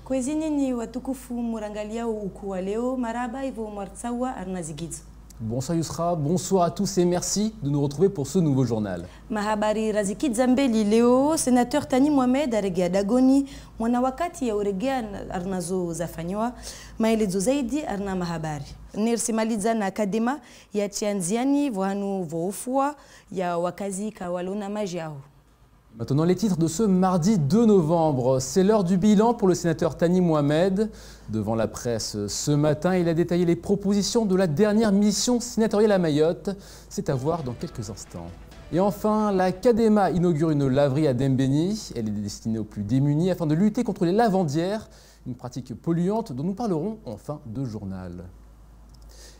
Kwezi nini watukufu murangalia ukuu wa leo, maraba hivyo mwartsawa arnazigidzo. Bonsoir Yousra, bonsoir à tous et merci de nous retrouver pour ce nouveau journal. Mahabari razikidza mbeli leo, sénateur Tani Mohamed aregea Dagoni, mwana wakati ya uregea arnazo zafanywa, maelezo zaidi arna mahabari. Nirsimaliza na akadema ya Tianziani vohanu voufua ya wakazi kawalona majiao. Maintenant les titres de ce mardi 2 novembre. C'est l'heure du bilan pour le sénateur Tani Mohamed. Devant la presse ce matin, il a détaillé les propositions de la dernière mission sénatoriale à Mayotte. C'est à voir dans quelques instants. Et enfin, la CADEMA inaugure une laverie à Dembéni. Elle est destinée aux plus démunis afin de lutter contre les lavandières, une pratique polluante dont nous parlerons en fin de journal.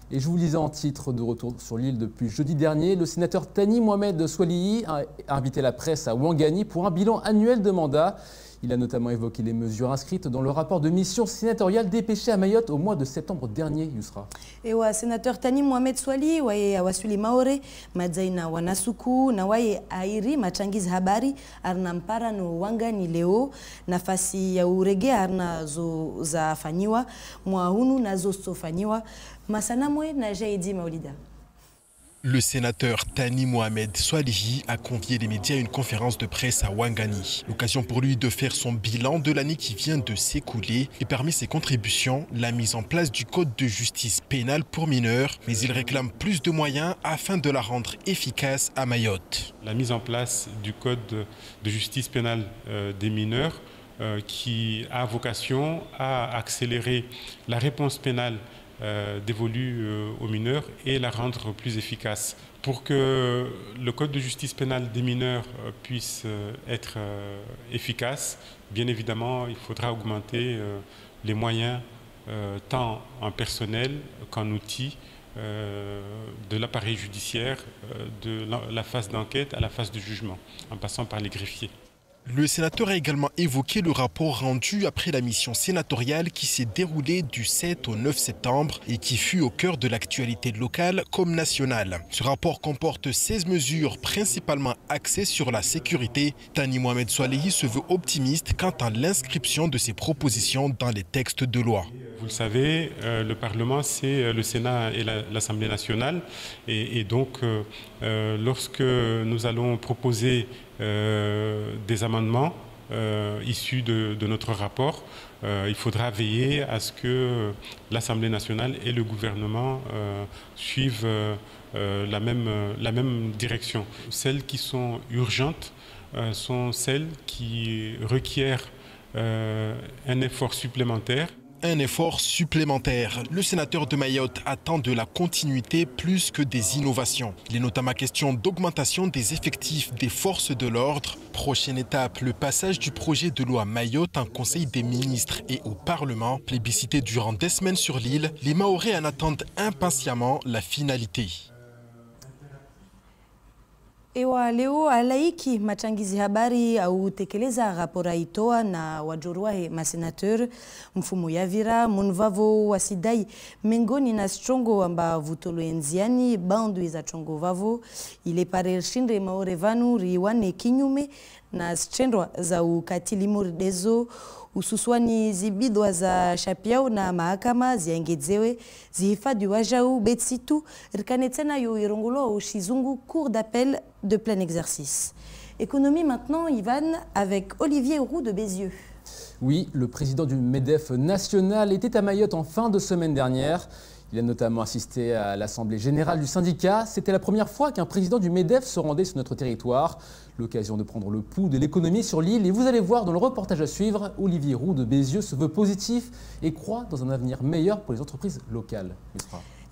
Et je vous lisais en titre de retour sur l'île depuis jeudi dernier, le sénateur Tani Mohamed Swalihi a invité la presse à Ouangani pour un bilan annuel de mandat. Il a notamment évoqué les mesures inscrites dans le rapport de mission sénatoriale dépêché à Mayotte au mois de septembre dernier, Yousra. Et le sénateur Tani Mohamed Swalihi waye awasuli maore madzaina wanasuku na waye airi machangizi habari arna mpara no Ouangani leo nafasi ya uregea arna zo zafanyiwa mwahunu na zo sofanyiwa masanamwe na jaidi maulida. Le sénateur Tani Mohamed Swalihi a convié les médias à une conférence de presse à Ouangani. L'occasion pour lui de faire son bilan de l'année qui vient de s'écouler. Et parmi ses contributions, la mise en place du code de justice pénale pour mineurs. Mais il réclame plus de moyens afin de la rendre efficace à Mayotte. La mise en place du code de justice pénale des mineurs qui a vocation à accélérer la réponse pénale dévolue aux mineurs et la rendre plus efficace. Pour que le code de justice pénale des mineurs puisse être efficace, bien évidemment, il faudra augmenter les moyens tant en personnel qu'en outils de l'appareil judiciaire, de la phase d'enquête à la phase de jugement, en passant par les greffiers. Le sénateur a également évoqué le rapport rendu après la mission sénatoriale qui s'est déroulée du 7 au 9 septembre et qui fut au cœur de l'actualité locale comme nationale. Ce rapport comporte 16 mesures principalement axées sur la sécurité. Tani Mohamed Swalihi se veut optimiste quant à l'inscription de ses propositions dans les textes de loi. Vous le savez, le Parlement, c'est le Sénat et l'Assemblée nationale. Et donc, lorsque nous allons proposer des amendements issus de notre rapport, il faudra veiller à ce que l'Assemblée nationale et le gouvernement suivent la même direction. Celles qui sont urgentes sont celles qui requièrent un effort supplémentaire. Un effort supplémentaire. Le sénateur de Mayotte attend de la continuité plus que des innovations. Il est notamment question d'augmentation des effectifs des forces de l'ordre. Prochaine étape, le passage du projet de loi Mayotte en Conseil des ministres et au Parlement. Plébiscité durant des semaines sur l'île, les Mahorais en attendent impatiemment la finalité. Ewa leo alaiki machangizi habari au tekeleza rapora itoa na wajoruahe masenateur mfumo yavira munvavo wasidai mengoni na strongo amba vutolo enziani bandu za chongo vavo ile pare shinde maore vanu riwane kinyume na stendwa za ukatili murdezo ususwani zibidwa za shapiao na mahakama ziengezewe zihifadhi wajau betsitu rikanetena yo irongulo ushizungu cour d'appel de plein exercice. Économie maintenant, Ivan, avec Olivier Roux de Bézieux. Oui, le président du MEDEF national était à Mayotte en fin de semaine dernière. Il a notamment assisté à l'Assemblée générale du syndicat. C'était la première fois qu'un président du MEDEF se rendait sur notre territoire. L'occasion de prendre le pouls de l'économie sur l'île. Et vous allez voir dans le reportage à suivre, Olivier Roux de Bézieux se veut positif et croit dans un avenir meilleur pour les entreprises locales.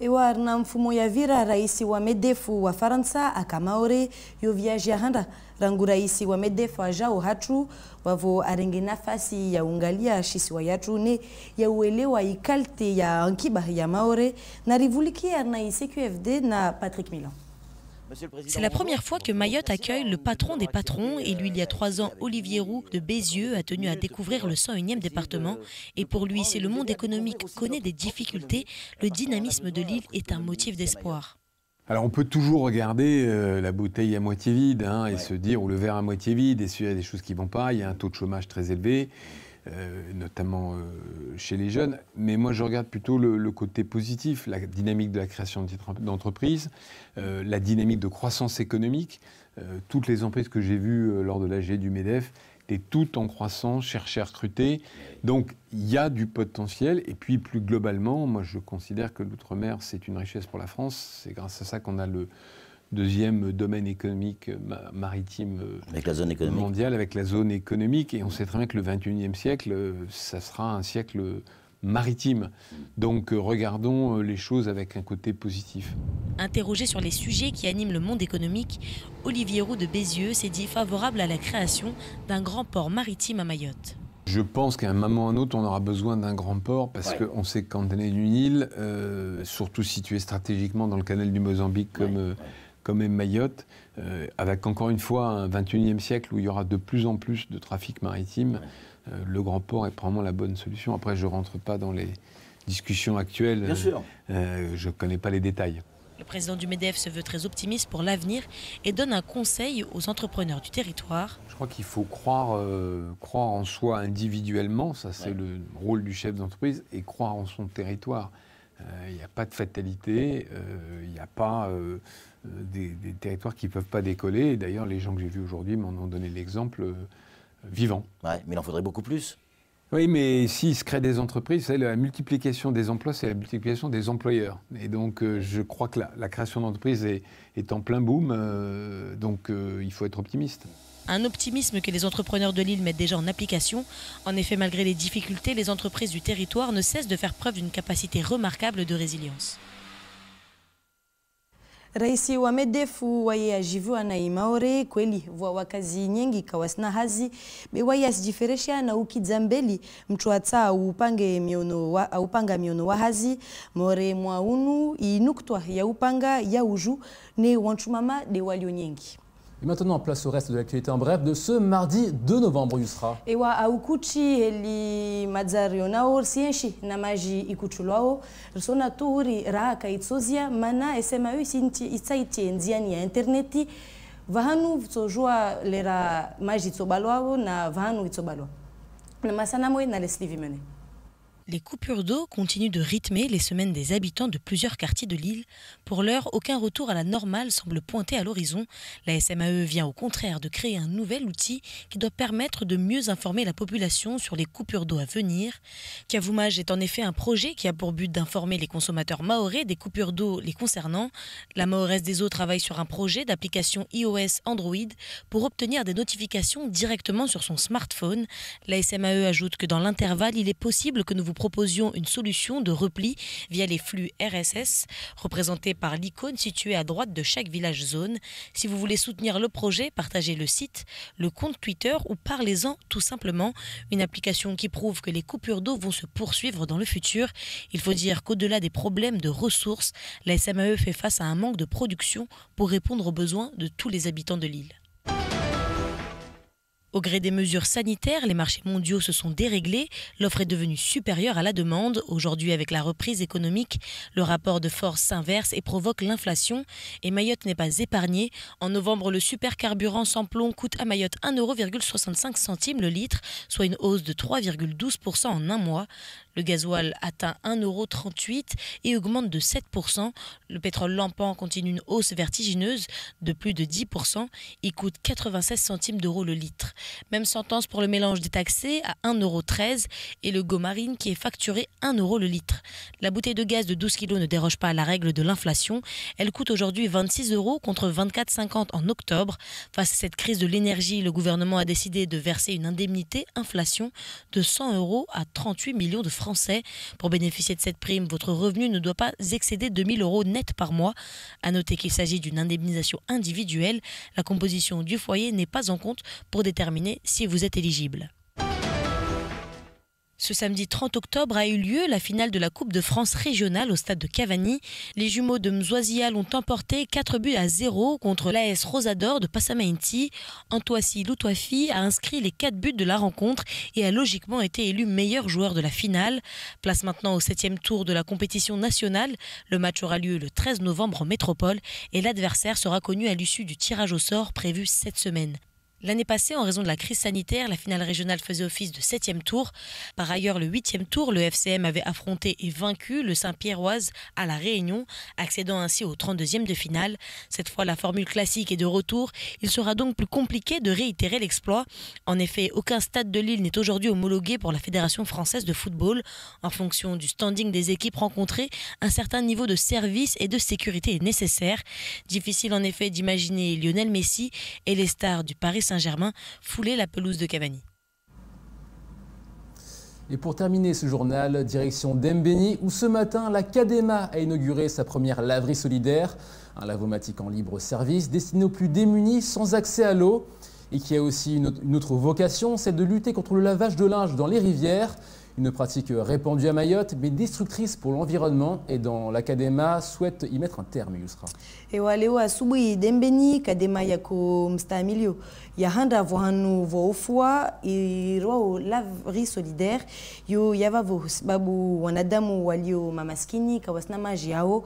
Ewa na mfumo ya vira raisi wa medefu wa Faransa akamaore yo viaje handa rangu raisi wa medefu ajao hatu wavo arenge nafasi ya ungalia shisi wa yatu ne ya uelewa ikalte ya ankiba ya maore na rivulikia na ICQFD na Patrick Milan. C'est la première fois que Mayotte accueille le patron des patrons. Élu il y a 3 ans, Olivier Roux de Bézieux a tenu à découvrir le 101e département. Et pour lui, si le monde économique connaît des difficultés, le dynamisme de l'île est un motif d'espoir. Alors on peut toujours regarder la bouteille à moitié vide et se dire, ou le verre à moitié vide, et s'il y a des choses qui ne vont pas, il y a un taux de chômage très élevé. notamment chez les jeunes. Mais moi, je regarde plutôt le côté positif, la dynamique de la création d'entreprises, la dynamique de croissance économique. Toutes les entreprises que j'ai vues lors de l'AG du MEDEF étaient toutes en croissance, cherchaient à recruter. Donc, il y a du potentiel. Et puis, plus globalement, moi, je considère que l'outre-mer, c'est une richesse pour la France. C'est grâce à ça qu'on a le deuxième domaine économique maritime avec la zone économique mondiale, avec la zone économique. Et on sait très bien que le 21e siècle, ça sera un siècle maritime. Donc regardons les choses avec un côté positif. Interrogé sur les sujets qui animent le monde économique, Olivier Roux de Bézieux s'est dit favorable à la création d'un grand port maritime à Mayotte. Je pense qu'à un moment ou à un autre, on aura besoin d'un grand port parce qu'on sait qu'on est une île, surtout située stratégiquement dans le canal du Mozambique comme est Mayotte, avec encore une fois un 21e siècle où il y aura de plus en plus de trafic maritime. Le grand port est probablement la bonne solution. Après, je ne rentre pas dans les discussions actuelles. Bien sûr. Je ne connais pas les détails. Le président du MEDEF se veut très optimiste pour l'avenir et donne un conseil aux entrepreneurs du territoire. Je crois qu'il faut croire en soi individuellement, ça c'est le rôle du chef d'entreprise, et croire en son territoire. Il n'y a pas de fatalité, il n'y a pas des territoires qui ne peuvent pas décoller. Et d'ailleurs, les gens que j'ai vus aujourd'hui m'en ont donné l'exemple vivant. Ouais, mais il en faudrait beaucoup plus. Oui, mais s'il se crée des entreprises, la multiplication des emplois, c'est la multiplication des employeurs. Et donc, je crois que la création d'entreprises est en plein boom, donc il faut être optimiste. Un optimisme que les entrepreneurs de l'île mettent déjà en application. En effet, malgré les difficultés, les entreprises du territoire ne cessent de faire preuve d'une capacité remarquable de résilience. Raisi wa MEDEF waiajiviwa na Maore kweli wakazi nyingi kawasina hazi bewai asijiferesha na ukidza mbeli mchwatsa upanga miono wa hazi more mwaunu inuktwa ya upanga ya uju ne wanchumama de walio nyingi. Et maintenant, place au reste de l'actualité en bref de ce mardi 2 novembre, Yusra. Ewa aukuchi heli madzario nao sienshi na maji ikuchulwao risona tuuri raka itsozia mana esema usinti itsaiti nziani ya interneti vahanu tsojua lera maji tsobalwao na vahanu itsobalwa na masana moy na Leslie Vimene. Les coupures d'eau continuent de rythmer les semaines des habitants de plusieurs quartiers de l'île. Pour l'heure, aucun retour à la normale semble pointer à l'horizon. La SMAE vient au contraire de créer un nouvel outil qui doit permettre de mieux informer la population sur les coupures d'eau à venir. Kavoumage est en effet un projet qui a pour but d'informer les consommateurs mahorais des coupures d'eau les concernant. La Mahoresse des eaux travaille sur un projet d'application iOS Android pour obtenir des notifications directement sur son smartphone. La SMAE ajoute que dans l'intervalle, il est possible que nous vous proposions une solution de repli via les flux RSS, représentés par l'icône située à droite de chaque village zone. Si vous voulez soutenir le projet, partagez le site, le compte Twitter ou parlez-en tout simplement. Une application qui prouve que les coupures d'eau vont se poursuivre dans le futur. Il faut dire qu'au-delà des problèmes de ressources, la SMAE fait face à un manque de production pour répondre aux besoins de tous les habitants de l'île. Au gré des mesures sanitaires, les marchés mondiaux se sont déréglés. L'offre est devenue supérieure à la demande. Aujourd'hui, avec la reprise économique, le rapport de force s'inverse et provoque l'inflation. Et Mayotte n'est pas épargnée. En novembre, le supercarburant sans plomb coûte à Mayotte 1,65 € le litre, soit une hausse de 3,12% en un mois. Le gasoil atteint 1,38 € et augmente de 7%. Le pétrole lampant continue une hausse vertigineuse de plus de 10%. Il coûte 96 centimes d'euros le litre. Même sentence pour le mélange détaxé à 1,13 € et le Gomarine qui est facturé 1 € le litre. La bouteille de gaz de 12 kg ne déroge pas à la règle de l'inflation. Elle coûte aujourd'hui 26 € contre 24,50 € en octobre. Face à cette crise de l'énergie, le gouvernement a décidé de verser une indemnité inflation de 100 € à 38 millions de Français. Pour bénéficier de cette prime, votre revenu ne doit pas excéder 2 000 € net par mois. À noter qu'il s'agit d'une indemnisation individuelle. La composition du foyer n'est pas en compte pour déterminer si vous êtes éligible. Ce samedi 30 octobre a eu lieu la finale de la Coupe de France régionale au stade de Cavani. Les jumeaux de Mzouazial ont emporté 4-0 contre l'AS Rosador de Passamainti. Antoissi Loutouafi a inscrit les 4 buts de la rencontre et a logiquement été élu meilleur joueur de la finale. Place maintenant au 7e tour de la compétition nationale. Le match aura lieu le 13 novembre en métropole et l'adversaire sera connu à l'issue du tirage au sort prévu cette semaine. L'année passée, en raison de la crise sanitaire, la finale régionale faisait office de 7e tour. Par ailleurs, le 8e tour, le FCM avait affronté et vaincu le Saint-Pierroise à La Réunion, accédant ainsi au 32e de finale. Cette fois, la formule classique est de retour. Il sera donc plus compliqué de réitérer l'exploit. En effet, aucun stade de l'île n'est aujourd'hui homologué pour la Fédération française de football. En fonction du standing des équipes rencontrées, un certain niveau de service et de sécurité est nécessaire. Difficile en effet d'imaginer Lionel Messi et les stars du Paris Saint-Germain fouler la pelouse de Cavani. Et pour terminer ce journal, direction d'Mbeni, où ce matin, la Cadema a inauguré sa première laverie solidaire, un lavomatique en libre service destiné aux plus démunis sans accès à l'eau, et qui a aussi une autre vocation, celle de lutter contre le lavage de linge dans les rivières. Une pratique répandue à Mayotte, mais destructrice pour l'environnement. Et dans la Cadema souhaite y mettre un terme, Yusra. Leo asubuhi Dembeni Kadema yako mstamilio yahanda vohanu voufua irwao laverie solidaire yo yavavo sababu wanadamu walio mamaskini kawasina maji yao.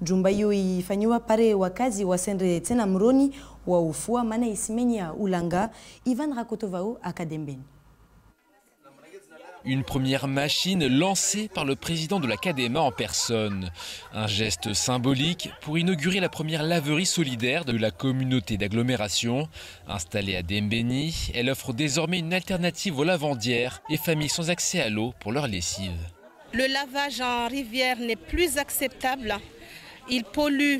Jumba hiyo ifanywa pare wakazi wasende tena mroni wa ufua maana isimenya ulanga Ivan Rakotovao akadembeni. Une première machine lancée par le président de la Cadema en personne. Un geste symbolique pour inaugurer la première laverie solidaire de la communauté d'agglomération. Installée à Dembeni, elle offre désormais une alternative aux lavandières et familles sans accès à l'eau pour leur lessive. Le lavage en rivière n'est plus acceptable. Il pollue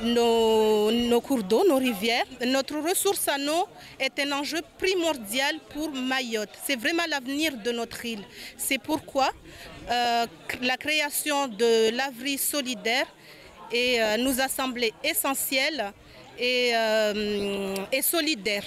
nos cours d'eau, nos rivières. Notre ressource en eau est un enjeu primordial pour Mayotte. C'est vraiment l'avenir de notre île. C'est pourquoi la création de laveries solidaires nous a semblé essentielle et solidaire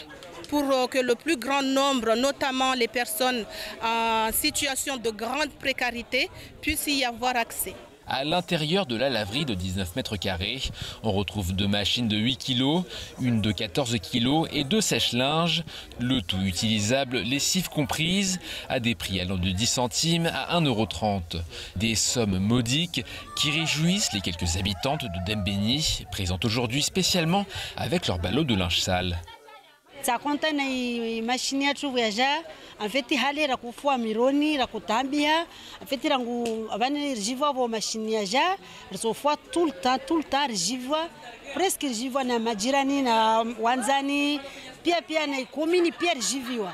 pour que le plus grand nombre, notamment les personnes en situation de grande précarité, puissent y avoir accès. À l'intérieur de la laverie de 19 mètres carrés, on retrouve 2 machines de 8 kg, une de 14 kg et 2 sèche-linges. Le tout utilisable, lessive comprise, à des prix allant de 10 centimes à 1,30 €. Des sommes modiques qui réjouissent les quelques habitantes de Dembeni, présentes aujourd'hui spécialement avec leur ballot de linge sale. En fait, hali ra kufua mironi ra kutambia en fait rangu abani rijiva vo machine ya ja risofua tout le temps rijiva presque rijiva na majirani na wanzani pia na komini pia rijiviwa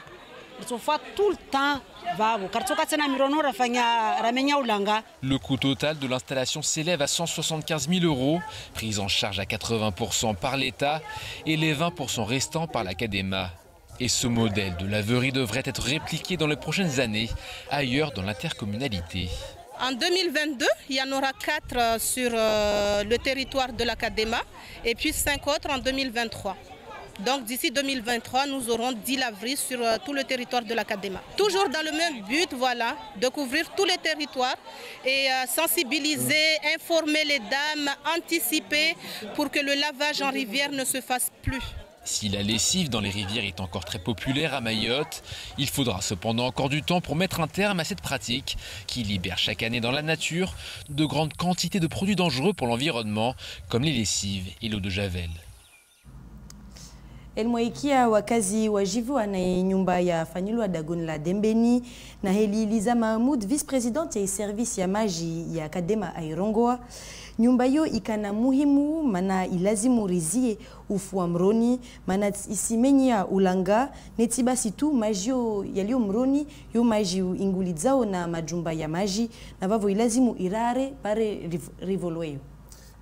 risofua tout le temps vavo kartoka tena mirono rafanya ramenya ulanga. Le coût total de l'installation s'élève à 175 000 €, prise en charge à 80% par l'État et les 20% restants par la Cadema. Et ce modèle de laverie devrait être répliqué dans les prochaines années, ailleurs dans l'intercommunalité. En 2022, il y en aura 4 sur le territoire de la Cadema et puis 5 autres en 2023. Donc d'ici 2023, nous aurons 10 laveries sur tout le territoire de la Cadema. Toujours dans le même but, voilà, de couvrir tous les territoires et sensibiliser, informer les dames, anticiper pour que le lavage en rivière ne se fasse plus. Si la lessive dans les rivières est encore très populaire à Mayotte, il faudra cependant encore du temps pour mettre un terme à cette pratique qui libère chaque année dans la nature de grandes quantités de produits dangereux pour l'environnement, comme les lessives et l'eau de javel. Elmoikia wakazi wajivu na nyumba ya fanyilwa Dagon la Dembeni na Heli Liza Mahmoud, vice-présidente ya service ya maji ya Kadema Airongoa. Nyumba hiyo ikana muhimu mana ilazimu rizie ufua mroni mana isimenya ulanga netibasi tu majio yalio mroni yo maji ingulizao na majumba ya maji na vavo ilazimu irare pare rivolweo.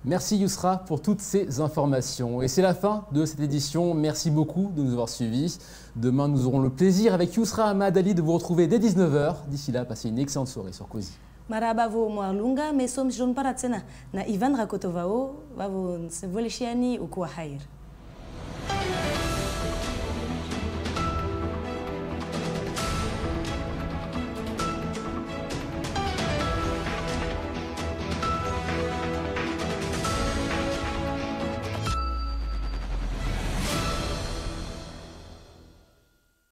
Merci Yusra pour toutes ces informations. Et c'est la fin de cette édition. Merci beaucoup de nous avoir suivis. Demain, nous aurons le plaisir avec Yusra Ahmad Ali de vous retrouver dès 19 h. D'ici là, passez une excellente soirée sur Kozi. Marabavo Mwalunga, mais sommes John Paratsena, na Ivan Rakotovao, vavo Sevoleshiani ou Kouahair.